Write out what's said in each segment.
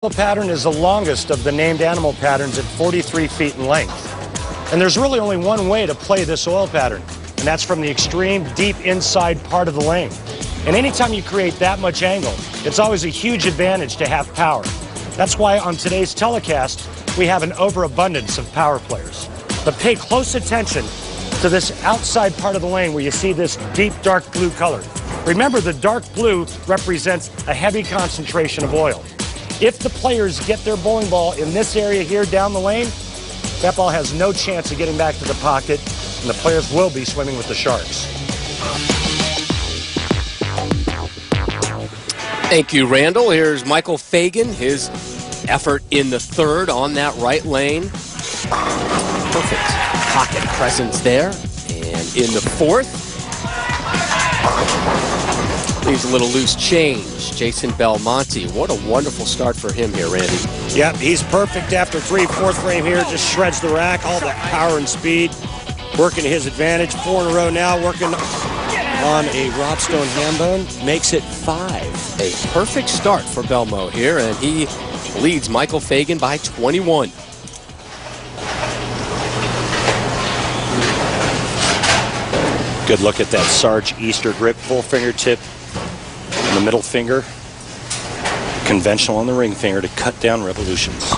The pattern is the longest of the named animal patterns at 43 feet in length. And there's really only one way to play this oil pattern, and that's from the extreme deep inside part of the lane. And anytime you create that much angle, it's always a huge advantage to have power. That's why on today's telecast, we have an overabundance of power players. But pay close attention to this outside part of the lane where you see this deep dark blue color. Remember, the dark blue represents a heavy concentration of oil. If the players get their bowling ball in this area here down the lane, that ball has no chance of getting back to the pocket, and the players will be swimming with the sharks. Thank you, Randall. Here's Michael Fagan, his effort in the third on that right lane. Perfect pocket presence there. And in the fourth, leaves a little loose change. Jason Belmonte, what a wonderful start for him here, Randy. Yep, he's perfect after three. Fourth frame here, just shreds the rack, all that power and speed, working to his advantage. 4 in a row now, working on a Robstone ham bone, makes it 5. A perfect start for Belmo here, and he leads Michael Fagan by 21. Good look at that Sarge Easter grip, full fingertip in the middle finger, conventional on the ring finger to cut down revolutions.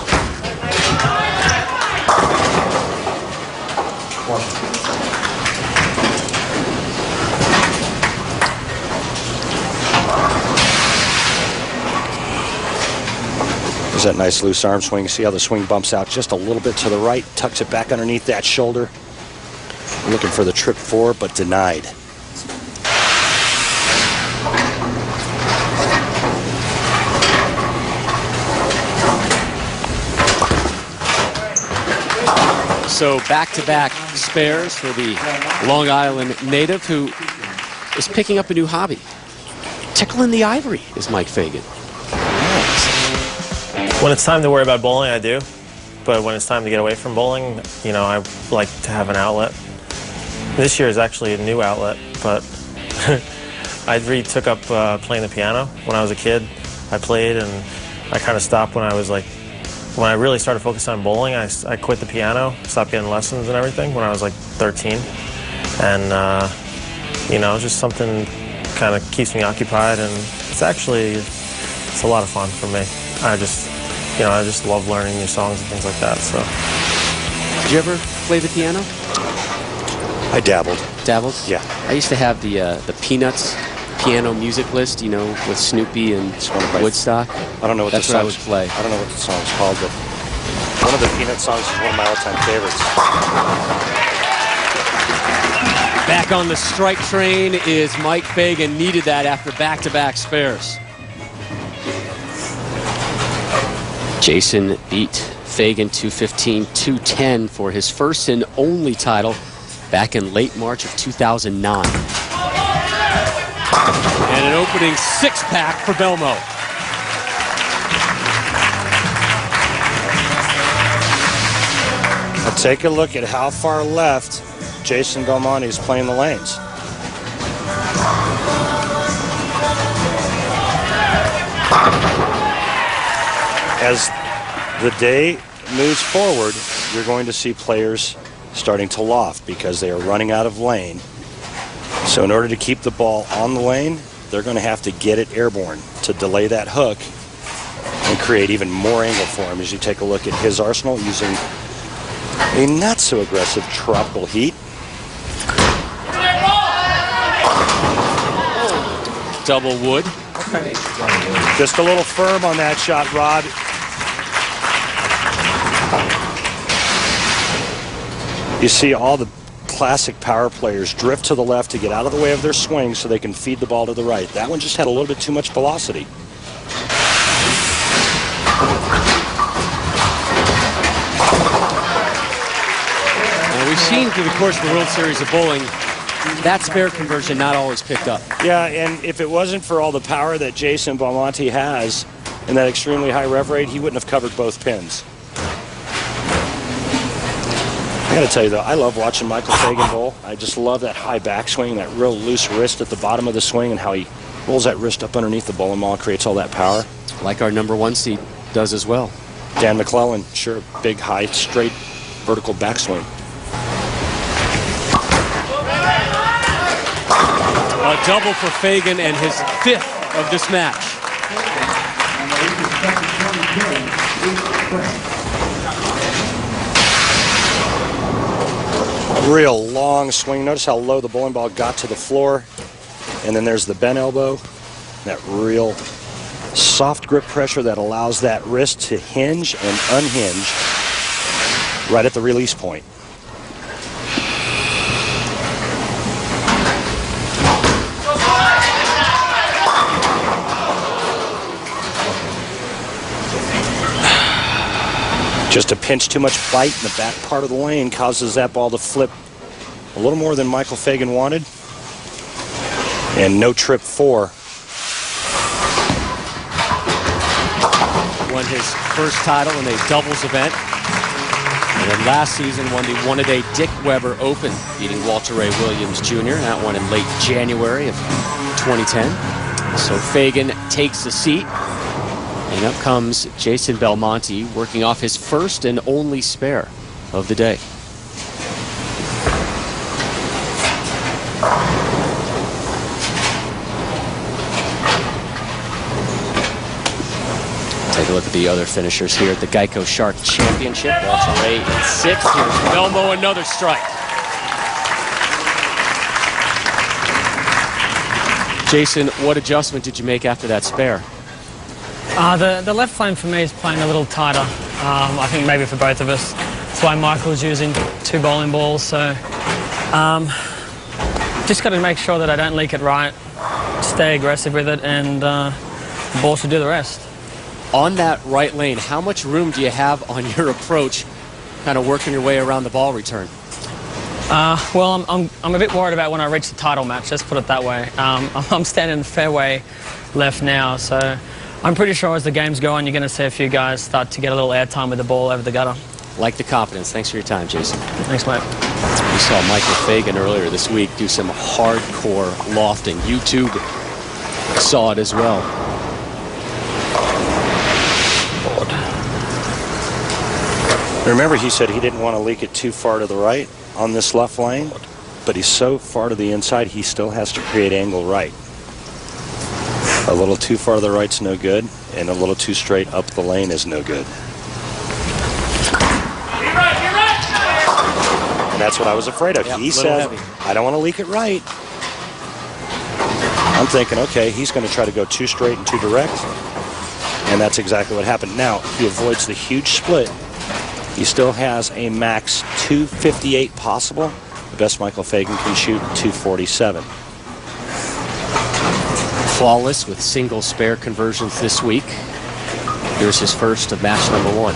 There's that nice loose arm swing. See how the swing bumps out just a little bit to the right, tucks it back underneath that shoulder. Looking for the trip 4, but denied. So back-to-back spares for the Long Island native who is picking up a new hobby. Tickling the ivory is Mike Fagan. When it's time to worry about bowling, I do. But when it's time to get away from bowling, you know, I like to have an outlet. This year is actually a new outlet, but I really took up playing the piano when I was a kid. I played, and I kind of stopped when I was like, when I really started focusing on bowling, I quit the piano, stopped getting lessons and everything when I was like 13. And, you know, just something kind of keeps me occupied, and it's a lot of fun for me. I just love learning new songs and things like that, so. Did you ever play the piano? I dabbled. Dabbled? Yeah. I used to have the Peanuts piano music list, you know, with Snoopy and Woodstock. I don't know what That's the what I would play. I don't know what the song's called, but one of the Peanut songs is one of my all-time favorites. Back on the strike train is Mike Fagan. Needed that after back-to-back spares. Jason beat Fagan 215-210 for his first and only title back in late March of 2009. And an opening 6-pack for Belmo. Now take a look at how far left Jason Belmonte is playing the lanes. As the day moves forward, you're going to see players starting to loft because they are running out of lane. So in order to keep the ball on the lane, they're going to have to get it airborne to delay that hook and create even more angle for him. As you take a look at his arsenal using a not so aggressive tropical heat. Double wood. Just a little firm on that shot, Rod. You see all the classic power players drift to the left to get out of the way of their swing so they can feed the ball to the right. That one just had a little bit too much velocity. And we've seen through the course of the World Series of Bowling, that spare conversion not always picked up. Yeah, and if it wasn't for all the power that Jason Belmonte has and that extremely high rev rate, he wouldn't have covered both pins. I got to tell you, though, I love watching Michael Fagan bowl. I just love that high backswing, that real loose wrist at the bottom of the swing, and how he rolls that wrist up underneath the bowling ball and creates all that power. Like our #1 seed. does as well. Dan McClellan, sure, big, high, straight, vertical backswing. A double for Fagan and his 5th of this match. Real long swing. Notice how low the bowling ball got to the floor. And then there's the bent elbow. That real soft grip pressure that allows that wrist to hinge and unhinge right at the release point. Just a pinch too much bite in the back part of the lane causes that ball to flip a little more than Michael Fagan wanted. And no trip 4. Won his first title in a doubles event. And then last season won the one-a-day Dick Weber Open, beating Walter Ray Williams Jr. That one in late January of 2010. So Fagan takes the seat. And up comes Jason Belmonte, working off his first and only spare of the day. Take a look at the other finishers here at the Geico Shark Championship. Walter Ray in 6th. Here's Belmo, another strike. Jason, what adjustment did you make after that spare? The left lane for me is playing a little tighter. I think maybe for both of us. That's why Michael's using 2 bowling balls. So just got to make sure that I don't leak it right, stay aggressive with it, and the ball should do the rest. On that right lane, how much room do you have on your approach, kind of working your way around the ball return? Well, I'm a bit worried about when I reach the title match, let's put it that way. I'm standing in the fairway left now, so I'm pretty sure as the games go on, you're going to see a few guys start to get a little airtime with the ball over the gutter. Like the confidence. Thanks for your time, Jason. Thanks, mate. We saw Michael Fagan earlier this week do some hardcore lofting. YouTube saw it as well. Remember, he said he didn't want to leak it too far to the right on this left lane, but he's so far to the inside, he still has to create angle right. A little too far to the right's no good, and a little too straight up the lane is no good. And that's what I was afraid of. Yep, He said, I don't want to leak it right. I'm thinking, okay, he's going to try to go too straight and too direct, and that's exactly what happened. Now, he avoids the huge split. He still has a max 258 possible. The best Michael Fagan can shoot 247. Flawless with single spare conversions this week. Here's his first of match number 1.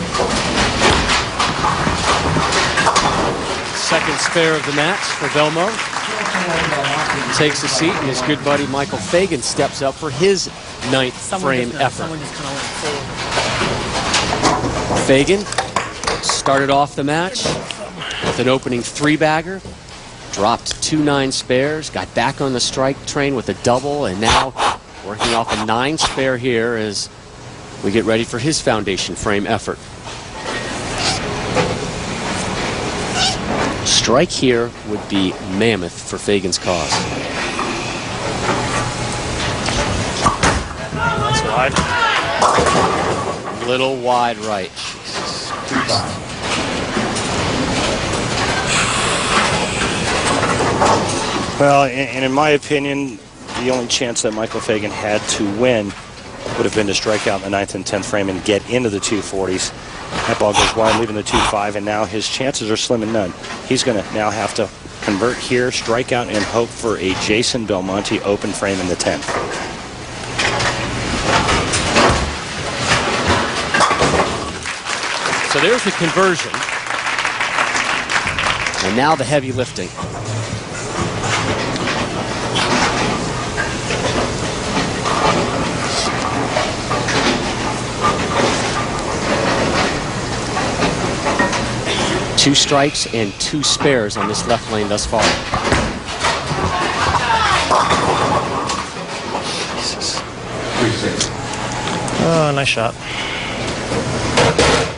Second spare of the match for Belmo. Takes a seat, and his good buddy Michael Fagan steps up for his 9th frame effort. Fagan started off the match with an opening 3-bagger, dropped 2 9 spares, got back on the strike train with a double, and now working off a 9 spare here as we get ready for his foundation frame effort. Strike here would be mammoth for Fagan's cause. That's wide. Little wide right. Jesus Christ. Well, and in my opinion, the only chance that Michael Fagan had to win would have been to strike out in the 9th and 10th frame and get into the 240s. That ball goes wide, leaving the 2-5, and now his chances are slim and none. He's going to now have to convert here, strike out, and hope for a Jason Belmonte open frame in the 10th. So there's the conversion. And now the heavy lifting. Two strikes and 2 spares on this left lane thus far. Oh, nice shot.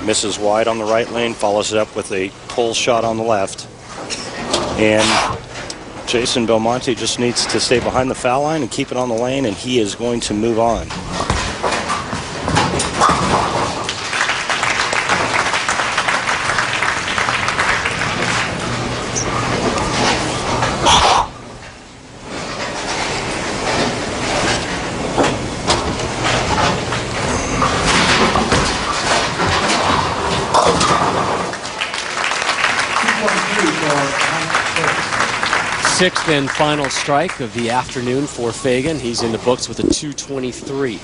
Misses wide on the right lane, follows it up with a pull shot on the left. And Jason Belmonte just needs to stay behind the foul line and keep it on the lane, and he is going to move on. Sixth and final strike of the afternoon for Fagan. He's in the books with a 223.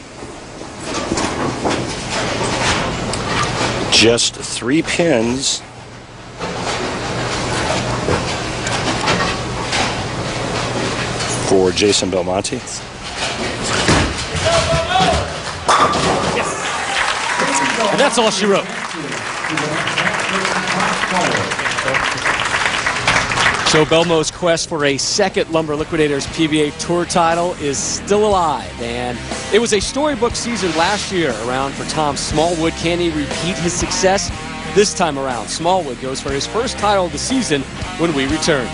Just 3 pins. For Jason Belmonte. And that's all she wrote. So Belmo's quest for a second Lumber Liquidators PBA Tour title is still alive, and it was a storybook season last year around for Tom Smallwood. Can he repeat his success this time around? Smallwood goes for his first title of the season when we return.